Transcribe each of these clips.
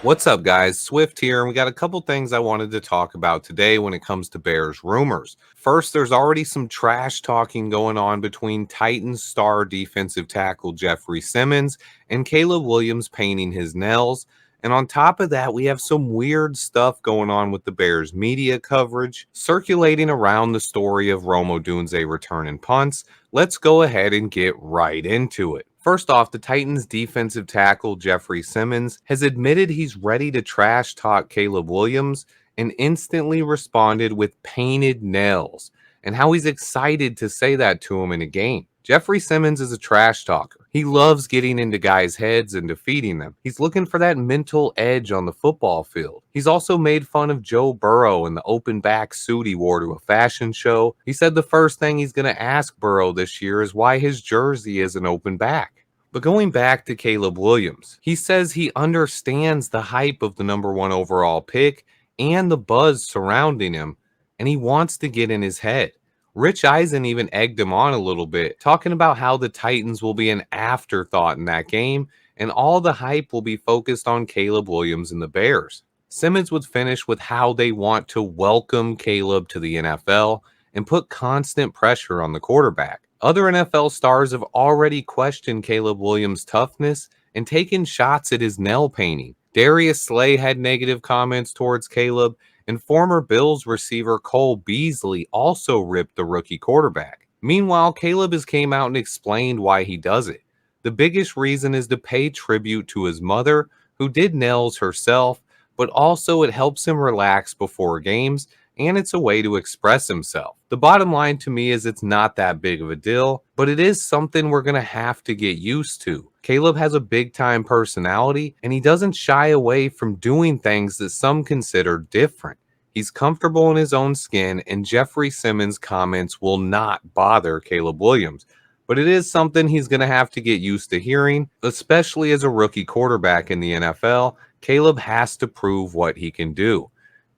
What's up, guys? Swift here, and we got a couple things I wanted to talk about today when it comes to Bears rumors. First, there's already some trash talking going on between Titans star defensive tackle Jeffrey Simmons and Caleb Williams painting his nails. And on top of that, we have some weird stuff going on with the Bears media coverage circulating around the story of Rome Odunze returning punts. Let's go ahead and get right into it. First off, the Titans defensive tackle Jeffrey Simmons has admitted he's ready to trash talk Caleb Williams and instantly responded with painted nails and how he's excited to say that to him in a game. Jeffrey Simmons is a trash talker. He loves getting into guys' heads and defeating them. He's looking for that mental edge on the football field. He's also made fun of Joe Burrow and the open back suit he wore to a fashion show. He said the first thing he's going to ask Burrow this year is why his jersey is an open back. But going back to Caleb Williams, he says he understands the hype of the #1 overall pick and the buzz surrounding him, and he wants to get in his head. Rich Eisen even egged him on a little bit, talking about how the Titans will be an afterthought in that game, and all the hype will be focused on Caleb Williams and the Bears. Simmons would finish with how they want to welcome Caleb to the NFL and put constant pressure on the quarterback. Other NFL stars have already questioned Caleb Williams' toughness and taken shots at his nail painting. Darius Slay had negative comments towards Caleb, and former Bills receiver Cole Beasley also ripped the rookie quarterback. Meanwhile, Caleb has came out and explained why he does it. The biggest reason is to pay tribute to his mother, who did nails herself, but also it helps him relax before games, and it's a way to express himself. The bottom line to me is it's not that big of a deal, but it is something we're going to have to get used to. Caleb has a big-time personality, and he doesn't shy away from doing things that some consider different. He's comfortable in his own skin, and Jeffrey Simmons' comments will not bother Caleb Williams. But it is something he's going to have to get used to hearing, especially as a rookie quarterback in the NFL. Caleb has to prove what he can do.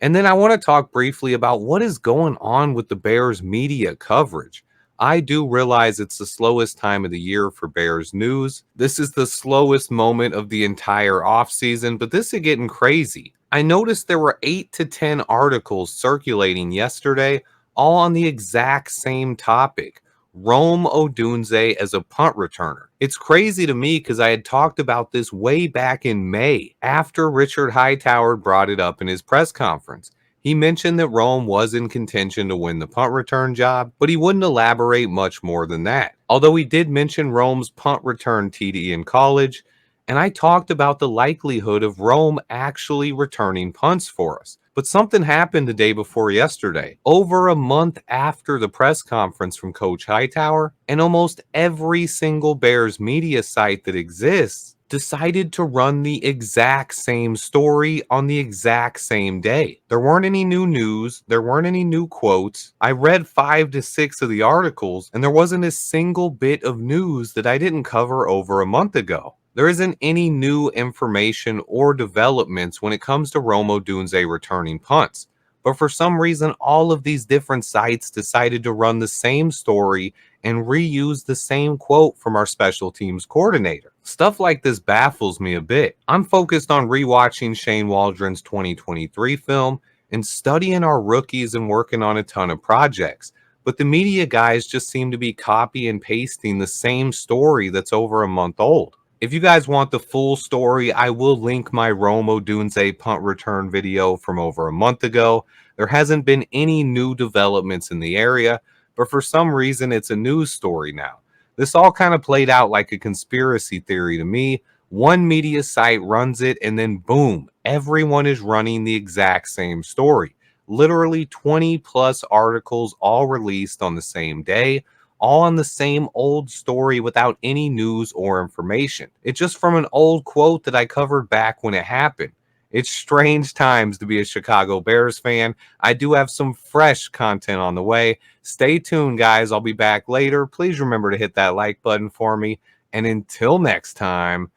And then I want to talk briefly about what is going on with the Bears media coverage. I do realize it's the slowest time of the year for Bears news. This is the slowest moment of the entire offseason, but this is getting crazy. I noticed there were 8 to 10 articles circulating yesterday, all on the exact same topic. Rome Odunze as a punt returner. It's crazy to me because I had talked about this way back in May after Richard Hightower brought it up in his press conference. He mentioned that Rome was in contention to win the punt return job, but he wouldn't elaborate much more than that. Although he did mention Rome's punt return TD in college, and I talked about the likelihood of Rome actually returning punts for us. But something happened the day before yesterday, over a month after the press conference from Coach Hightower, and almost every single Bears media site that exists decided to run the exact same story on the exact same day. There weren't any new news, there weren't any new quotes. I read 5 to 6 of the articles, and there wasn't a single bit of news that I didn't cover over a month ago. There isn't any new information or developments when it comes to Rome Odunze returning punts. But for some reason, all of these different sites decided to run the same story and reuse the same quote from our special teams coordinator. Stuff like this baffles me a bit. I'm focused on rewatching Shane Waldron's 2023 film and studying our rookies and working on a ton of projects. But the media guys just seem to be copy and pasting the same story that's over a month old. If you guys want the full story, I will link my Rome Odunze punt return video from over a month ago. There hasn't been any new developments in the area, but for some reason it's a news story now. This all kind of played out like a conspiracy theory to me. One media site runs it, and then boom, everyone is running the exact same story. Literally 20 plus articles all released on the same day, all on the same old story without any news or information. It's just from an old quote that I covered back when it happened. It's strange times to be a Chicago Bears fan. I do have some fresh content on the way. Stay tuned, guys. I'll be back later. Please remember to hit that like button for me. And until next time,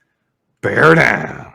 bear down.